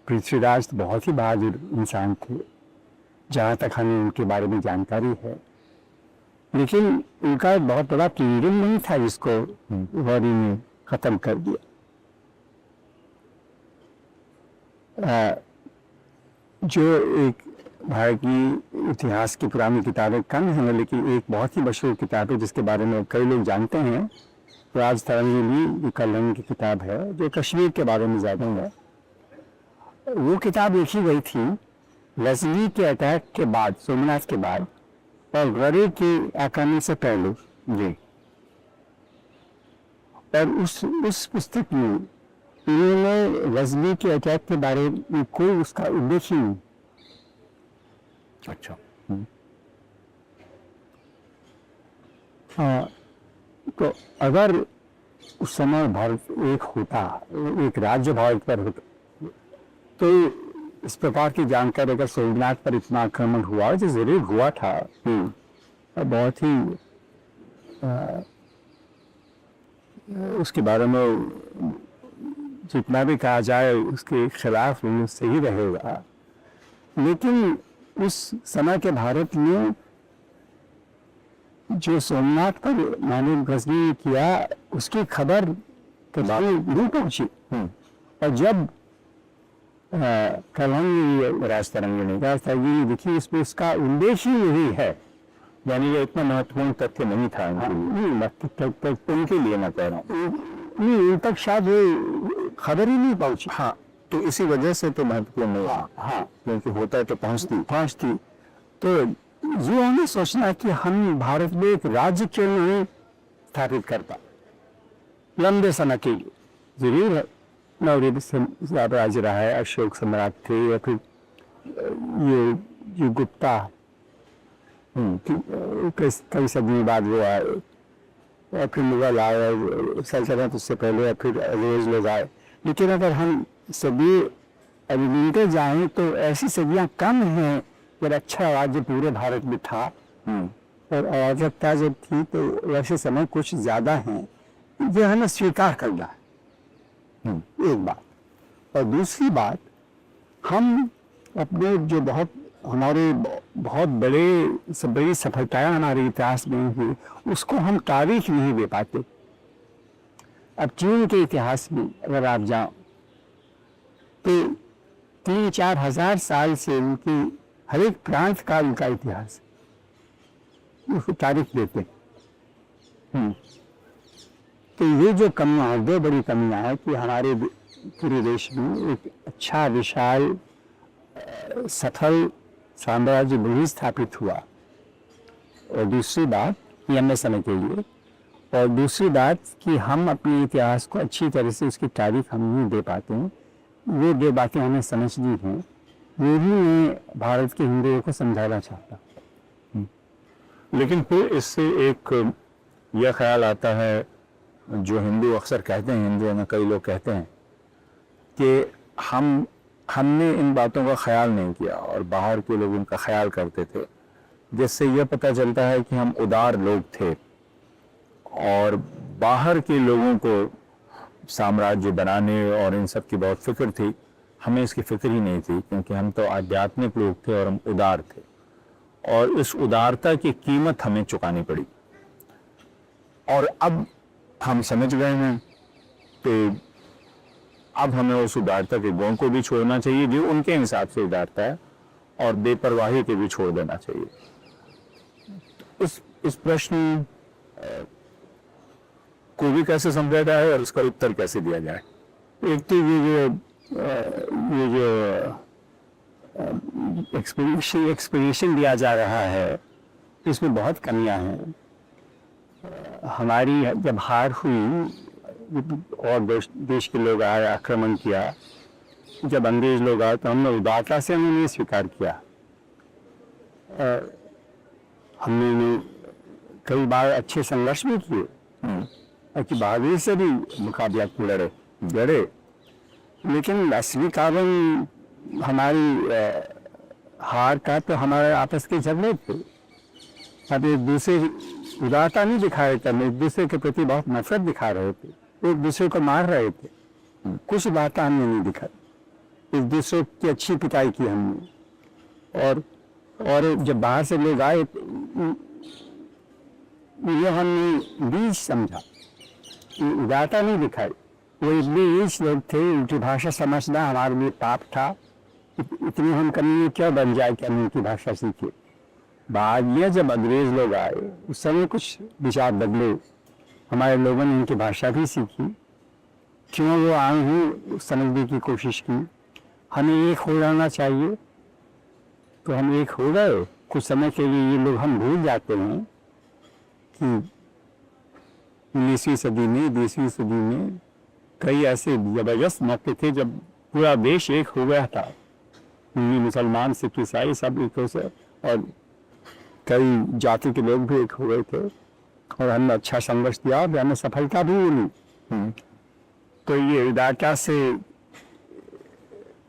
पृथ्वीराज तो बहुत ही बहादुर इंसान थे, जहाँ तक हमें उनके बारे में जानकारी है, लेकिन उनका बहुत बड़ा किंगडम नहीं था जिसको गौरी ने खत्म कर दिया। जो एक भारत की इतिहास की पुरानी किताबें कम हैं, लेकिन एक बहुत ही मशहूर किताब है जिसके बारे में कई लोग जानते हैं, राज तरंगिणी कल्याण की किताब है, जो कश्मीर के बारे में ज़्यादा है। वो किताब लिखी गई थी गजनी के अटैक के बाद, सोमनाथ के बाद, और गौरी के आक्रमण से पहले जी। और उस पुस्तक में उन्होंने गजनी के अटैक के बारे में कोई उसका उल्लेख ही नहीं। अच्छा। तो अगर उस समय भारत एक होता, एक राज्य भारत पर होता, तो इस प्रकार की जानकारी अगर सोमनाथ पर इतना आक्रमण हुआ, जो जरूर हुआ था, बहुत ही उसके बारे में जितना भी कहा जाए उसके खिलाफ सही रहेगा। लेकिन उस समय के भारत में जो सोमनाथ पर मानव गजनी किया, उसकी खबर कभी नहीं पहुंची। और जब राजतरंगिणी देखिए, इसमें इसका उद्देश्य ही यही है, यानी ये इतना महत्वपूर्ण तथ्य नहीं था उनके लिए मैं कह रहा हूँ, नहीं उन तक शायद खबर ही नहीं पहुंची। हाँ, तो इसी वजह से तो महत्वपूर्ण नहीं है। हाँ, क्योंकि होता है तो पहुंचती। तो ये हमें सोचना कि हम भारत में एक राज्य क्यों नहीं स्थापित कर पाए लंबे समय के लिए। जरूर है, मौर्य साम्राज्य रहा है, अशोक सम्राट थे, या फिर ये जो गुप्ता कई सदियों बाद वो आए, और फिर मुगल आए सल्तनत, उससे पहले, और फिर अंग्रेज लोग आए। लेकिन अगर हम सदी अभी गिनते जाएं तो ऐसी सदियां कम हैं जब अच्छा राज्य पूरे भारत में था और अराजकता जब थी, तो वैसे समय कुछ ज़्यादा हैं जो हमें स्वीकार करना है। एक बात। और दूसरी बात, हम अपने जो हमारे बहुत बड़ी सफलताएं हमारे इतिहास में हुई, उसको हम तारीख नहीं दे पाते। अब चीन के इतिहास में अगर आप जाओ तो 3-4 हजार साल से उनकी हर एक प्रांत का उनका इतिहास, उसको तारीख देते हैं। तो ये जो कमियां हैं, दो बड़ी कमियां हैं कि हमारे पूरे देश में एक अच्छा विशाल सफल साम्राज्य नहीं स्थापित हुआ, और दूसरी बात लंबे समय के लिए, और दूसरी बात कि हम अपने इतिहास को अच्छी तरह से उसकी तारीख हम नहीं दे पाते हैं। वो दो बातें हमें समझनी हैं, वो भी मैं भारत के हिंदुओं को समझाना चाहता हूँ। लेकिन फिर इससे एक यह ख्याल आता है, जो हिंदू अक्सर कहते हैं, हिंदुओं में कई लोग कहते हैं कि हमने इन बातों का ख्याल नहीं किया और बाहर के लोग उनका ख्याल करते थे, जिससे यह पता चलता है कि हम उदार लोग थे और बाहर के लोगों को साम्राज्य बनाने और इन सब की बहुत फिक्र थी। हमें इसकी फिक्र ही नहीं थी, क्योंकि हम तो आध्यात्मिक लोग थे और हम उदार थे, और इस उदारता की कीमत हमें चुकानी पड़ी। और अब हम समझ गए हैं कि अब हमें उस उदारता के गुण को भी छोड़ना चाहिए जो उनके हिसाब से उदारता है, और बेपरवाही के भी छोड़ देना चाहिए। इस प्रश्न को भी कैसे समझा जाए और उसका उत्तर कैसे दिया जाए? एक तो ये जो एक्सप्लेनेशन दिया जा रहा है, इसमें बहुत कमियां हैं। हमारी जब हार हुई और देश के लोग आए, आक्रमण किया, जब अंग्रेज लोग आए, तो हमने उदारता से हमने स्वीकार किया। हमने कई बार अच्छे संघर्ष भी किए, कि बहादुरी से भी मुकाबला लड़े, लेकिन असली कारण हमारी हार का तो हमारे आपस के झगड़े थे। अब एक दूसरे उदारता नहीं दिखा रहे थे, हम एक दूसरे के प्रति बहुत नफरत दिखा रहे थे, एक दूसरे को मार रहे थे। कुछ उदारता हमने नहीं दिखाई, एक दूसरे की अच्छी पिटाई की हमने। और जब बाहर से लोग आए, ये हमने बीज समझा, उदारता नहीं दिखाई। वो बीज लोग थे, उनकी भाषा समझना हमारे लिए पाप था। इतनी हम कमी क्यों बन जाए कि हम उनकी भाषा सीखे। बाद में जब अंग्रेज लोग आए, उस समय कुछ विचार बदले, हमारे लोगों ने उनकी भाषा भी सीखी। क्यों वो आए हैं समझने की कोशिश की। हमें एक हो जाना चाहिए, तो हम एक हो गए। कुछ समय के लिए ये लोग हम भूल जाते हैं कि 19वीं सदी में, 20वीं सदी में कई ऐसे जबरदस्त मौके थे जब पूरा देश एक हो गया था। हिंदू, मुसलमान, सिख, ईसाई सब एक हो से, और कई जाति के लोग भी एक हो गए थे, और हमने अच्छा संघर्ष दिया और हमें सफलता भी मिली। तो ये उदारता से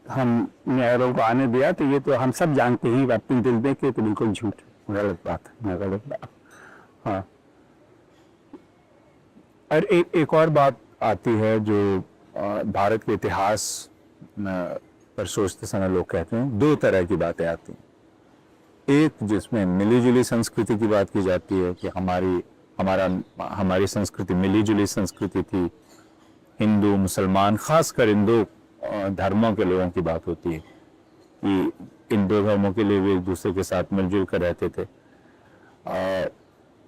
हम नहरों को आने दिया, तो ये तो हम सब जानते हैं, अपने दिल में के तो बिल्कुल झूठ, गलत बात है। हाँ। और एक और बात आती है जो भारत के इतिहास पर सोचते समय लोग कहते हैं, दो तरह की बातें आती हैं। एक जिसमें मिलीजुली संस्कृति की बात की जाती है कि हमारी संस्कृति मिलीजुली संस्कृति थी, हिंदू मुसलमान, खासकर इन दो धर्मों के लोगों की बात होती है कि इन दो धर्मों के लिए वे एक दूसरे के साथ मिलजुल कर रहते थे।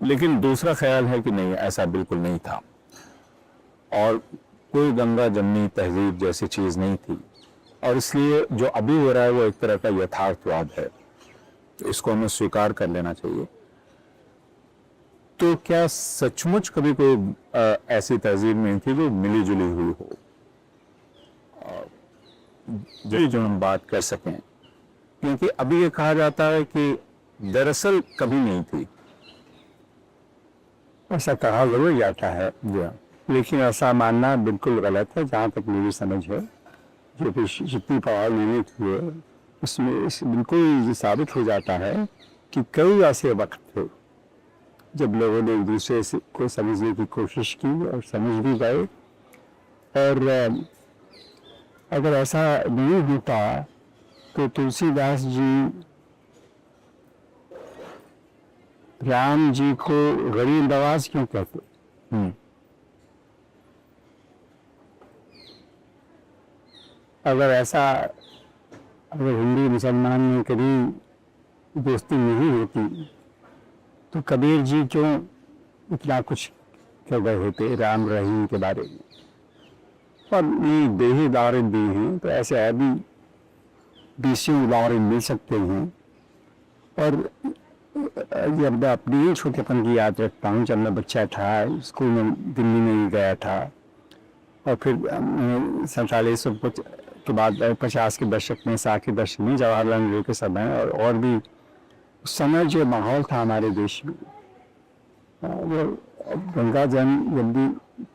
लेकिन दूसरा ख्याल है कि नहीं, ऐसा बिल्कुल नहीं था, और कोई गंगा जमनी तहजीब जैसी चीज नहीं थी, और इसलिए जो अभी हो रहा है वो एक तरह का यथार्थवाद है, तो इसको हमें स्वीकार कर लेना चाहिए। तो क्या सचमुच कभी कोई ऐसी तहजीब नहीं थी जो मिली जुली हुई हो, जो हम बात कर सकें क्योंकि अभी ये कहा जाता है कि दरअसल कभी नहीं थी। ऐसा कहा जरूर जाता है, जी हाँ। लेकिन ऐसा मानना बिल्कुल गलत है जहाँ तक मेरी समझ है। जो भी जितनी पढ़ाई मैंने की है उसमें बिल्कुल साबित हो जाता है कि कई ऐसे वक्त थे जब लोगों ने एक दूसरे से को समझने की कोशिश की और समझ भी गए। और अगर ऐसा नहीं होता तो तुलसीदास जी राम जी को गरीब नवाज क्यों कहते? अगर ऐसा, अगर हिंदू मुसलमान में कभी दोस्ती नहीं होती तो कबीर जी क्यों इतना कुछ कह रहे होते राम रहीम के बारे में? और ये देही उदाहरण दी हैं तो ऐसे अभी बीसियों उदाहरण मिल सकते हैं। और जब मैं अपनी छोटेपन की याद रखता हूँ, जब मैं बच्चा था, स्कूल में दिल्ली में ही गया था और फिर 47 के बाद 50 के दशक में, 60 के दशक में जवाहरलाल नेहरू के समय और भी उस समय जो माहौल था हमारे देश में, वो गंगा जमुना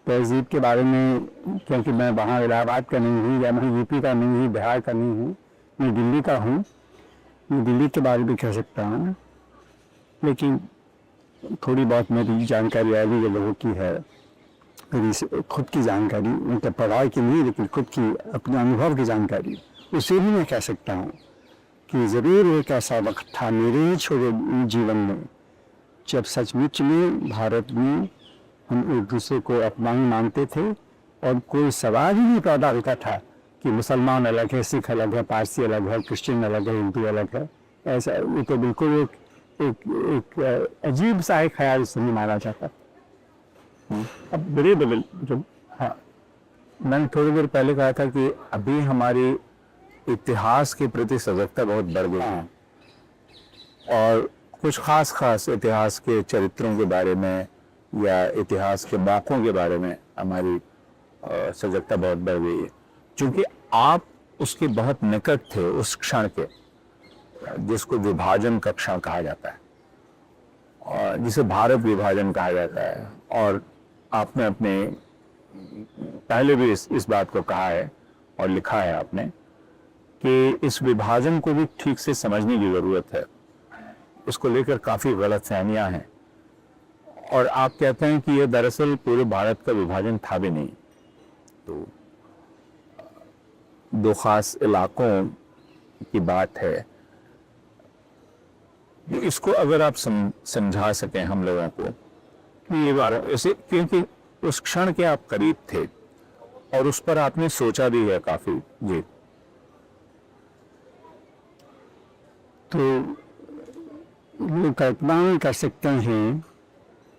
तहजीब के बारे में, क्योंकि मैं वहाँ इलाहाबाद का नहीं हूँ या मैं यूपी का नहीं हूँ, बिहार का नहीं हूँ, मैं दिल्ली का हूँ, मैं दिल्ली के बारे में कह सकता हूँ। लेकिन थोड़ी बहुत मेरी जानकारी अभी लोगों की है, मेरी खुद की जानकारी, उनके पढ़ाई की नहीं लेकिन खुद की अपने अनुभव की जानकारी, उसे भी मैं कह सकता हूँ कि ज़रूर एक ऐसा वक्त था मेरे ही छोटे जीवन में जब सचमुच में भारत में हम एक दूसरे को अपना ही मानते थे और कोई सवाल ही नहीं पैदा होता था कि मुसलमान अलग है, सिख अलग है, पारसी अलग है, क्रिश्चियन अलग है, हिंदू अलग है। ऐसा वो तो बिल्कुल एक अजीब सा एक ख्याल नहीं माना जाता। अब बड़े बदल जो, हाँ, मैंने थोड़ी देर पहले कहा था कि अभी हमारी इतिहास के प्रति सजगता बहुत बढ़ गई है और कुछ खास इतिहास के चरित्रों के बारे में या इतिहास के मौकों के बारे में हमारी सजगता बहुत बढ़ गई है, क्योंकि आप उसके बहुत निकट थे उस क्षण के, जिसको विभाजन का क्षण कहा जाता है और जिसे भारत विभाजन कहा जाता है। और आपने अपने पहले भी इस बात को कहा है और लिखा है आपने कि इस विभाजन को भी ठीक से समझने की जरूरत है। इसको लेकर काफी गलतफहमियां हैं और आप कहते हैं कि यह दरअसल पूरे भारत का विभाजन था भी नहीं, तो दो खास इलाकों की बात है। इसको अगर आप समझा सकें हम लोगों को कि ये बात ऐसे, क्योंकि उस क्षण के आप करीब थे और उस पर आपने सोचा भी है काफी। जी, तो वो कल्पना नहीं कर सकते हैं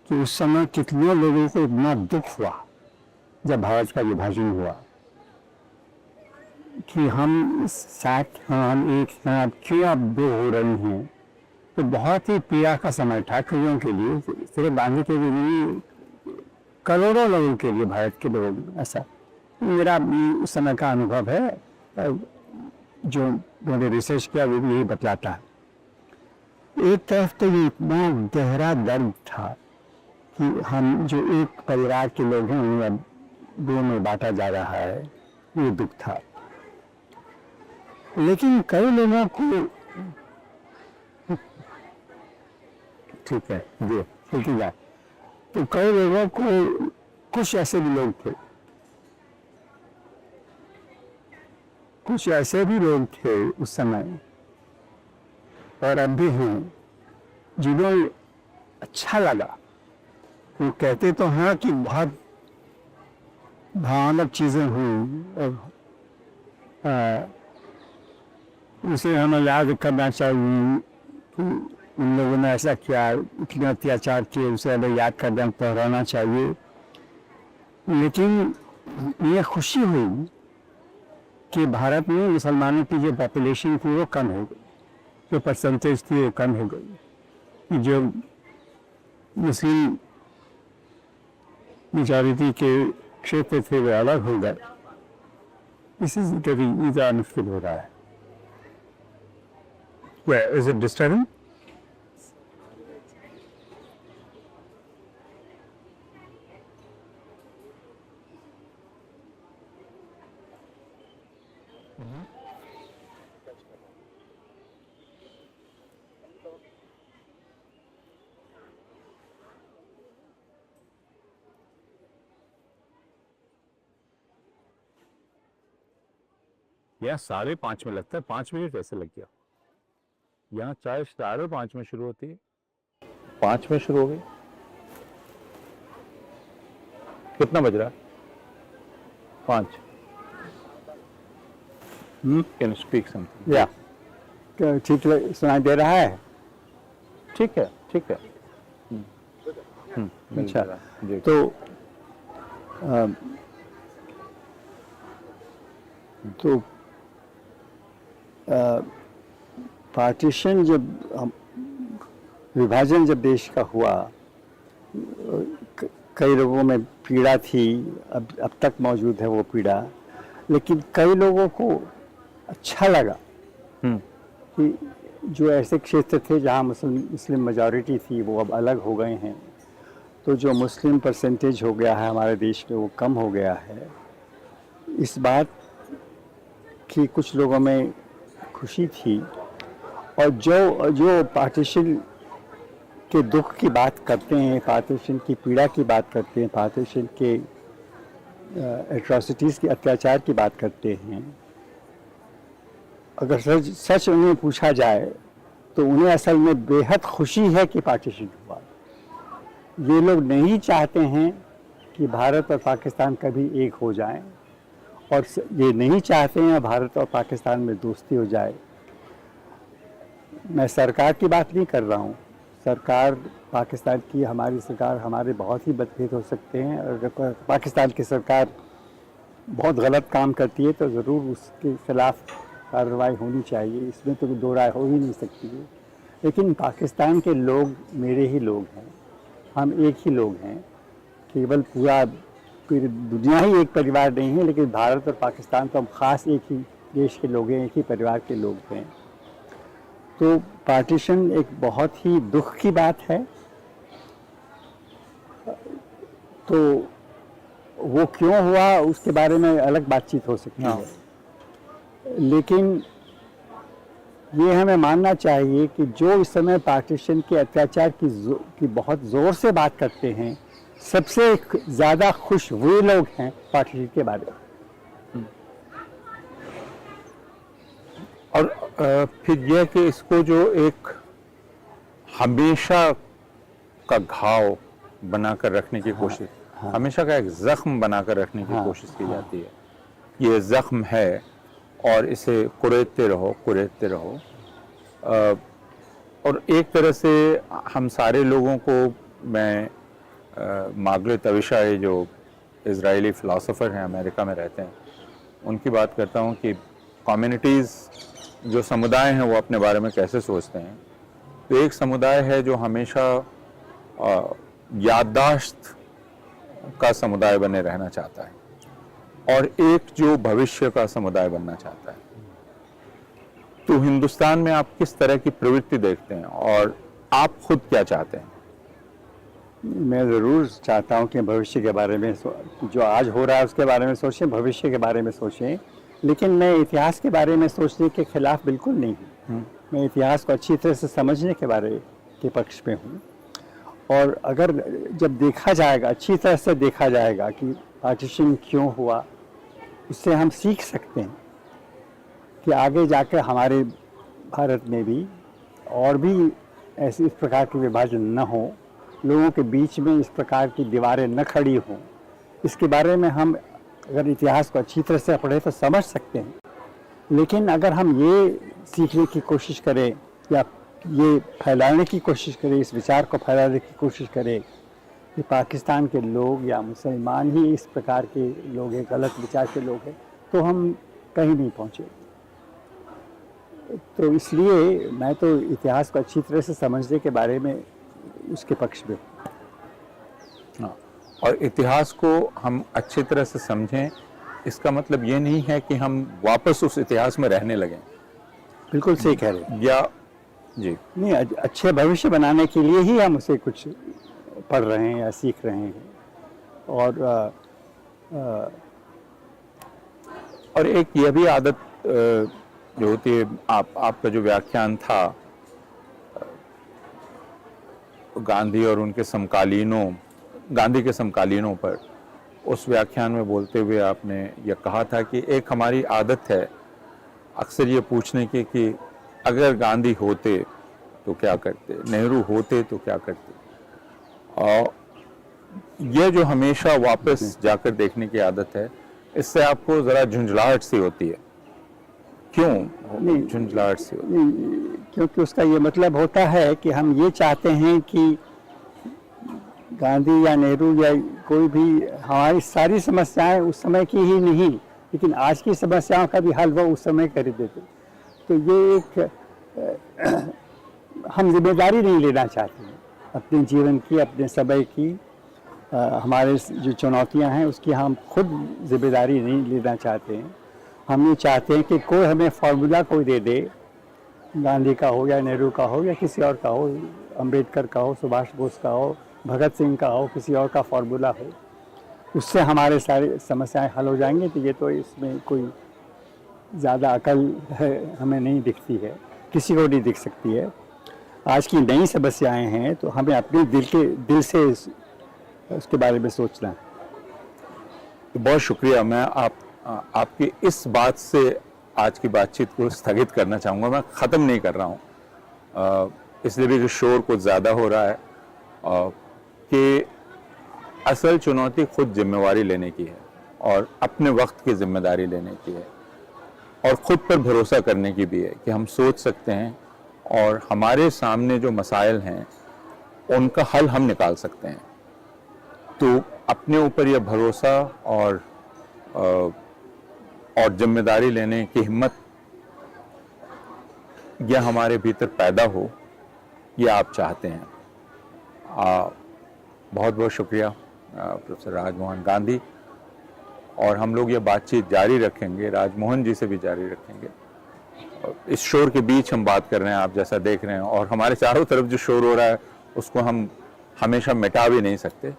कि उस समय कितने लोगों को इतना दुख हुआ जब भारत का विभाजन हुआ कि हम साथ हैं, हम एक साथ क्यों अब दो हो रहे हैं। तो बहुत ही पीड़ा का समय था कईयों के लिए, सिर्फ बांधे के लिए करोड़ों लोगों के लिए, भारत के लोग। ऐसा मेरा उस समय का अनुभव है, जो मैंने रिसर्च किया वो भी यही बतलाता है। एक तरफ तो ये इतना गहरा दर्द था कि हम जो एक परिवार के लोग हैं उन्हें अब दो में बांटा जा रहा है, ये दुख था। लेकिन कई लोगों को, ठीक है जी, ठीक है, तो कई लोगों को, कुछ ऐसे भी लोग थे, कुछ ऐसे भी लोग थे उस समय और अब भी हैं जिन्हें अच्छा लगा। वो कहते तो हैं कि बहुत भयानक चीजें हुई और उसे हमें याद करना चाहिए कि उन लोगों ने ऐसा किया, इतने अत्याचार किए, उसे हमें याद करना, दोहराना चाहिए। लेकिन ये खुशी हुई कि भारत में मुसलमानों की जो पॉपुलेशन थी वो कम हो गई, जो परसेंटेज थी वो कम हो गई, कि जो मुस्लिम मेजॉरिटी के क्षेत्र थे वे अलग हो गए। इसी से कभी ज़्यादा मुश्किल हो रहा है। Where is it disturbing? यहाँ 5:30 में लगता है, 5 मिनट ऐसे लग गया। यहाँ चाय 5:30 में शुरू होती है, 5 में शुरू हो गई। कितना बज रहा है? 5। Can speak something? या ठीक सुनाई दे रहा है? ठीक है, ठीक है। अच्छा, जी। तो पार्टीशन विभाजन जब देश का हुआ, कई लोगों में पीड़ा थी, अब तक मौजूद है वो पीड़ा, लेकिन कई लोगों को अच्छा लगा कि जो ऐसे क्षेत्र थे जहाँ मुस्लिम मेजॉरिटी थी वो अब अलग हो गए हैं, तो जो मुस्लिम परसेंटेज हो गया है हमारे देश में वो कम हो गया है। इस बात की कुछ लोगों में खुशी थी, और जो पार्टीशन के दुख की बात करते हैं, पार्टीशन की पीड़ा की बात करते हैं, पार्टीशन के एट्रॉसिटीज़ की, अत्याचार की बात करते हैं, अगर सच उन्हें पूछा जाए तो उन्हें असल में बेहद खुशी है कि पार्टीशन हुआ। ये लोग नहीं चाहते हैं कि भारत और पाकिस्तान कभी एक हो जाएं, और ये नहीं चाहते हैं भारत और पाकिस्तान में दोस्ती हो जाए। मैं सरकार की बात नहीं कर रहा हूँ, सरकार पाकिस्तान की, हमारी सरकार, हमारे बहुत ही मतभेद हो सकते हैं। अगर पाकिस्तान की सरकार बहुत गलत काम करती है तो ज़रूर उसके खिलाफ कार्रवाई होनी चाहिए, इसमें तो दो राय हो ही नहीं सकती है। लेकिन पाकिस्तान के लोग मेरे ही लोग हैं, हम एक ही लोग हैं, केवल पूरी दुनिया ही एक परिवार नहीं है, लेकिन भारत और पाकिस्तान तो हम ख़ास एक ही देश के लोग हैं, एक ही परिवार के लोग हैं। तो पार्टीशन एक बहुत ही दुख की बात है। तो वो क्यों हुआ उसके बारे में अलग बातचीत हो सकती है, लेकिन ये हमें मानना चाहिए कि जो इस समय पार्टीशन के अत्याचार की बहुत ज़ोर से बात करते हैं, सबसे ज़्यादा खुश हुए लोग हैं पार्टीशन के बारे में। और फिर यह कि इसको जो एक हमेशा का घाव बनाकर रखने की कोशिश, हमेशा का एक जख्म बनाकर रखने की कोशिश की जाती है। ये जख्म है और इसे कुरेदते रहो। और एक तरह से हम सारे लोगों को, मैं मार्गरेट अविशाई जो इज़राइली फ़िलासफ़र हैं, अमेरिका में रहते हैं, उनकी बात करता हूँ कि कम्युनिटीज़, जो समुदाय हैं, वो अपने बारे में कैसे सोचते हैं। तो एक समुदाय है जो हमेशा याददाश्त का समुदाय बने रहना चाहता है, और एक जो भविष्य का समुदाय बनना चाहता है। तो हिंदुस्तान में आप किस तरह की प्रवृत्ति देखते हैं, और आप खुद क्या चाहते हैं? मैं ज़रूर चाहता हूं कि भविष्य के बारे में, जो आज हो रहा है उसके बारे में सोचें, भविष्य के बारे में सोचें, लेकिन मैं इतिहास के बारे में सोचने के खिलाफ बिल्कुल नहीं हूँ। मैं इतिहास को अच्छी तरह से समझने के पक्ष में हूँ। और अगर जब देखा जाएगा, अच्छी तरह से देखा जाएगा कि पार्टीशन क्यों हुआ, उससे हम सीख सकते हैं कि आगे जाकर हमारे भारत में भी और भी ऐसे इस प्रकार के विभाजन न हो, लोगों के बीच में इस प्रकार की दीवारें न खड़ी हों। इसके बारे में हम अगर इतिहास को अच्छी तरह से पढ़े तो समझ सकते हैं। लेकिन अगर हम ये सीखने की कोशिश करें या ये फैलाने की कोशिश करें, इस विचार को फैलाने की कोशिश करें कि पाकिस्तान के लोग या मुसलमान ही इस प्रकार के लोग हैं, गलत विचार के लोग हैं, तो हम कहीं नहीं पहुँचे। तो इसलिए मैं तो इतिहास को अच्छी तरह से समझने के बारे में उसके पक्ष में। हाँ, और इतिहास को हम अच्छी तरह से समझें, इसका मतलब ये नहीं है कि हम वापस उस इतिहास में रहने लगें। बिल्कुल सही कह रहे हैं। या जी। नहीं, अच्छे भविष्य बनाने के लिए ही हम उसे कुछ पढ़ रहे हैं या सीख रहे हैं। और और एक यह भी आदत जो होती है, आपका जो व्याख्यान था गांधी और उनके समकालीनों, गांधी के समकालीनों पर, उस व्याख्यान में बोलते हुए आपने यह कहा था कि एक हमारी आदत है अक्सर ये पूछने की कि अगर गांधी होते तो क्या करते, नेहरू होते तो क्या करते। और यह जो हमेशा वापस जाकर देखने की आदत है, इससे आपको ज़रा झुंझलाहट सी होती है। क्यों झुंझलाहट सी होती है? क्योंकि उसका ये मतलब होता है कि हम ये चाहते हैं कि गांधी या नेहरू या कोई भी हमारी सारी समस्याएं उस समय की ही नहीं, लेकिन आज की समस्याओं का भी हल वो उस समय कर देते। तो ये एक हम जिम्मेदारी नहीं लेना चाहते हैं अपने जीवन की, अपने समय की, हमारे जो चुनौतियां हैं उसकी हम खुद जिम्मेदारी नहीं लेना चाहते हैं। हम ये चाहते हैं कि कोई हमें फार्मूला कोई दे दे, गांधी का हो या नेहरू का हो या किसी और का हो, अंबेडकर का हो, सुभाष बोस का हो, भगत सिंह का हो, किसी और का फार्मूला हो, उससे हमारे सारी समस्याएं हल हो जाएंगी। तो ये तो इसमें कोई ज़्यादा अकल है हमें नहीं दिखती है, किसी को नहीं दिख सकती है। आज की नई समस्याएं हैं तो हमें अपने दिल से उसके बारे में सोचना है। तो बहुत शुक्रिया। मैं आपकी इस बात से आज की बातचीत को स्थगित करना चाहूँगा। मैं ख़त्म नहीं कर रहा हूँ, इसलिए भी कि शोर कुछ ज़्यादा हो रहा है, कि असल चुनौती खुद जिम्मेवारी लेने की है और अपने वक्त की जिम्मेदारी लेने की है, और ख़ुद पर भरोसा करने की भी है कि हम सोच सकते हैं और हमारे सामने जो मसाइल हैं उनका हल हम निकाल सकते हैं। तो अपने ऊपर यह भरोसा और जिम्मेदारी लेने की हिम्मत यह हमारे भीतर पैदा हो, यह आप चाहते हैं। बहुत बहुत शुक्रिया प्रोफेसर राजमोहन गांधी। और हम लोग ये बातचीत जारी रखेंगे, राजमोहन जी से भी जारी रखेंगे। इस शोर के बीच हम बात कर रहे हैं, आप जैसा देख रहे हैं, और हमारे चारों तरफ जो शोर हो रहा है उसको हम हमेशा मिटा भी नहीं सकते।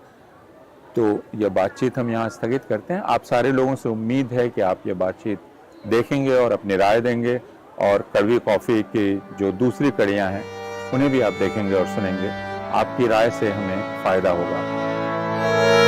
तो यह बातचीत हम यहाँ स्थगित करते हैं। आप सारे लोगों से उम्मीद है कि आप ये बातचीत देखेंगे और अपनी राय देंगे, और कड़वी कॉफ़ी की जो दूसरी कड़ियाँ हैं उन्हें भी आप देखेंगे और सुनेंगे। आपकी राय से हमें फ़ायदा होगा।